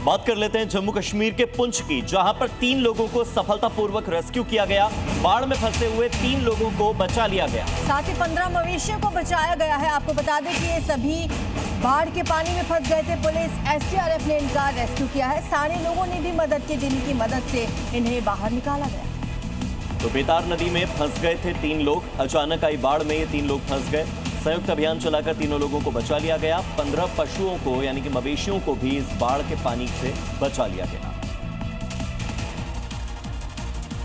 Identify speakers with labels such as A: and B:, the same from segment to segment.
A: बात कर लेते हैं जम्मू कश्मीर के पुंछ की, जहां पर 3 लोगों को सफलतापूर्वक रेस्क्यू किया गया। बाढ़ में फंसे हुए 3 लोगों को बचा लिया गया।
B: साथ ही 15 मवेशियों को बचाया गया है। आपको बता दें कि ये सभी बाढ़ के पानी में फंस गए थे। पुलिस SDRF ने इनका रेस्क्यू किया है। स्थानीय लोगों ने भी मदद की, जिनकी मदद से इन्हें बाहर निकाला गया।
A: तो बेतार नदी में फंस गए थे 3 लोग। अचानक आई बाढ़ में ये 3 लोग फंस गए। संयुक्त अभियान चलाकर तीनों लोगों को बचा लिया गया। 15 पशुओं को यानी कि मवेशियों को भी इस बाढ़ के पानी से बचा लिया गया।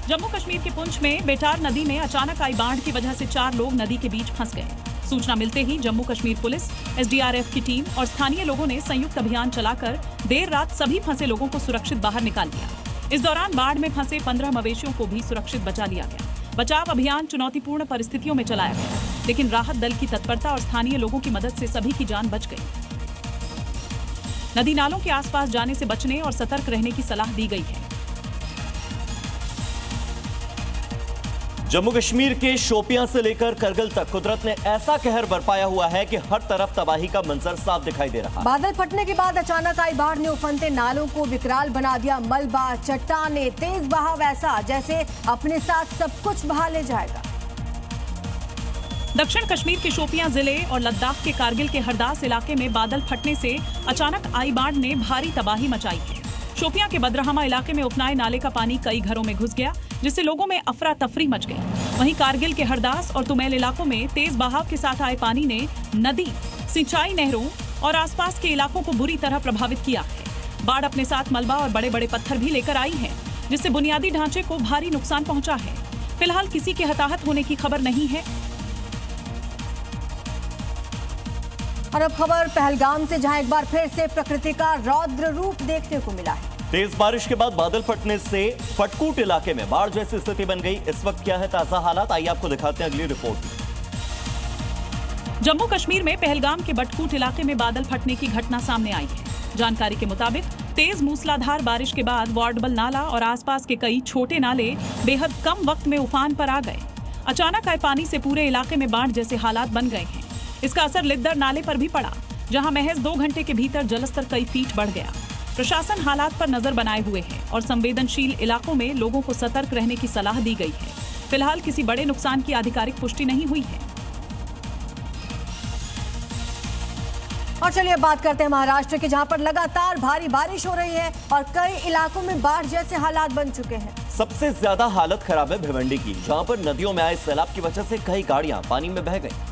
C: जम्मू कश्मीर के पुंछ में बेतार नदी में अचानक आई बाढ़ की वजह से 4 लोग नदी के बीच फंस गए। सूचना मिलते ही जम्मू कश्मीर पुलिस, SDRF की टीम और स्थानीय लोगों ने संयुक्त अभियान चलाकर देर रात सभी फंसे लोगों को सुरक्षित बाहर निकाल लिया। इस दौरान बाढ़ में फंसे 15 मवेशियों को भी सुरक्षित बचा लिया गया। बचाव अभियान चुनौतीपूर्ण परिस्थितियों में चलाया गया, लेकिन राहत दल की तत्परता और स्थानीय लोगों की मदद से सभी की जान बच गई। नदी नालों के आसपास जाने से बचने और सतर्क रहने की सलाह दी गई है।
A: जम्मू कश्मीर के शोपियां से लेकर करगिल तक कुदरत ने ऐसा कहर बरपाया हुआ है कि हर तरफ तबाही का मंजर साफ दिखाई दे रहा है।
B: बादल फटने के बाद अचानक आई बाढ़ ने उफनते नालों को विकराल बना दिया। मलबा, चट्टाने, तेज बहाव ऐसा जैसे अपने साथ सब कुछ बहा ले जाएगा।
C: दक्षिण कश्मीर के शोपियां जिले और लद्दाख के कारगिल के हरदास इलाके में बादल फटने से अचानक आई बाढ़ ने भारी तबाही मचाई है। शोपियां के बदरहमा इलाके में उफनाए नाले का पानी कई घरों में घुस गया, जिससे लोगों में अफरा तफरी मच गई। वहीं कारगिल के हरदास और तुमैल इलाकों में तेज बहाव के साथ आए पानी ने नदी, सिंचाई नहरों और आसपास के इलाकों को बुरी तरह प्रभावित किया है। बाढ़ अपने साथ मलबा और बड़े बड़े पत्थर भी लेकर आई है, जिससे बुनियादी ढांचे को भारी नुकसान पहुंचा है। फिलहाल किसी के हताहत होने की खबर नहीं है।
B: और अब खबर पहलगाम से, जहां एक बार फिर से प्रकृति का रौद्र रूप देखने को मिला है।
A: तेज बारिश के बाद बादल फटने से फटकूट इलाके में बाढ़ जैसी स्थिति बन गई। इस वक्त क्या है ताजा हालात, आइए आपको दिखाते हैं अगली रिपोर्ट में।
C: जम्मू कश्मीर में पहलगाम के बटकूट इलाके में बादल फटने की घटना सामने आई है। जानकारी के मुताबिक तेज मूसलाधार बारिश के बाद वार्डबल नाला और आसपास के कई छोटे नाले बेहद कम वक्त में उफान पर आ गए। अचानक आए पानी से पूरे इलाके में बाढ़ जैसे हालात बन गए हैं। इसका असर लिद्दर नाले पर भी पड़ा, जहां महज 2 घंटे के भीतर जलस्तर कई फीट बढ़ गया। प्रशासन हालात पर नजर बनाए हुए है और संवेदनशील इलाकों में लोगों को सतर्क रहने की सलाह दी गई है। फिलहाल किसी बड़े नुकसान की आधिकारिक पुष्टि नहीं हुई है।
B: और चलिए बात करते हैं महाराष्ट्र की, जहां पर लगातार भारी बारिश हो रही है और कई इलाकों में बाढ़ जैसे हालात बन चुके हैं।
A: सबसे ज्यादा हालत खराब है भिवंडी की, जहां पर नदियों में आए सैलाब की वजह से कई गाड़ियां पानी में बह गई।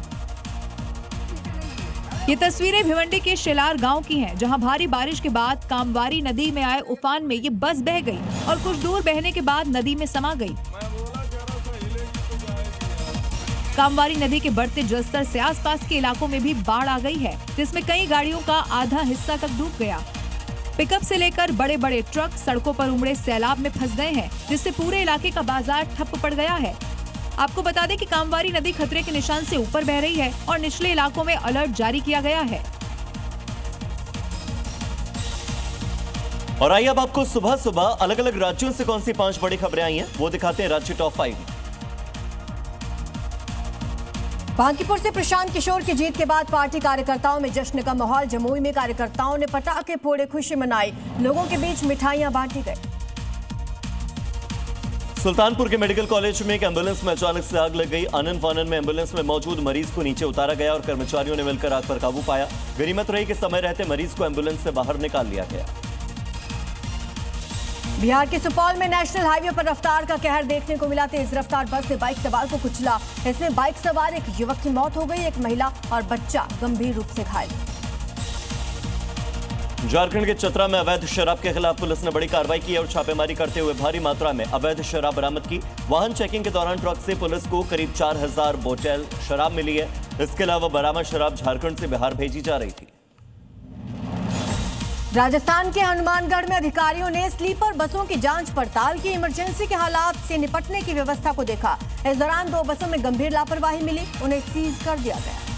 D: ये तस्वीरें भिवंडी के शिलार गांव की हैं, जहां भारी बारिश के बाद कामवारी नदी में आए उफान में ये बस बह गई और कुछ दूर बहने के बाद नदी में समा गई। कामवारी नदी के बढ़ते जलस्तर से आसपास के इलाकों में भी बाढ़ आ गई है, जिसमें कई गाड़ियों का आधा हिस्सा तक डूब गया। पिकअप से लेकर बड़े बड़े ट्रक सड़कों पर उमड़े सैलाब में फंस गए हैं, जिससे पूरे इलाके का बाजार ठप पड़ गया है। आपको बता दें कि कामवारी नदी खतरे के निशान से ऊपर बह रही है और निचले इलाकों में अलर्ट जारी किया गया है।
A: और आइए अब आपको सुबह सुबह अलग अलग राज्यों से कौन सी 5 बड़ी खबरें आई हैं वो दिखाते हैं राज्य टॉप 5।
B: बांकीपुर से प्रशांत किशोर की जीत के बाद पार्टी कार्यकर्ताओं में जश्न का माहौल। जमुई में कार्यकर्ताओं ने पटाखे फोड़े, खुशी मनाई, लोगों के बीच मिठाइयां बांटी गई।
A: सुल्तानपुर के मेडिकल कॉलेज में एक एम्बुलेंस में अचानक से आग लग गई। आनन फानन में एम्बुलेंस में मौजूद मरीज को नीचे उतारा गया और कर्मचारियों ने मिलकर आग पर काबू पाया। गनीमत रही कि समय रहते मरीज को एम्बुलेंस से बाहर निकाल लिया गया।
B: बिहार के सुपौल में नेशनल हाईवे पर रफ्तार का कहर देखने को मिला। तेज रफ्तार बस ने बाइक सवार को कुचला। इसमें बाइक सवार एक युवक की मौत हो गई, एक महिला और बच्चा गंभीर रूप से घायल।
A: झारखंड के चतरा में अवैध शराब के खिलाफ पुलिस ने बड़ी कार्रवाई की और छापेमारी करते हुए भारी मात्रा में अवैध शराब बरामद की। वाहन चेकिंग के दौरान ट्रक से पुलिस को करीब 4000 बोतल शराब मिली है। इसके अलावा बरामद शराब झारखंड से बिहार भेजी जा रही थी।
B: राजस्थान के हनुमानगढ़ में अधिकारियों ने स्लीपर बसों की जांच पड़ताल की। इमरजेंसी के हालात से निपटने की व्यवस्था को देखा। इस दौरान 2 बसों में गंभीर लापरवाही मिली, उन्हें सीज कर दिया गया।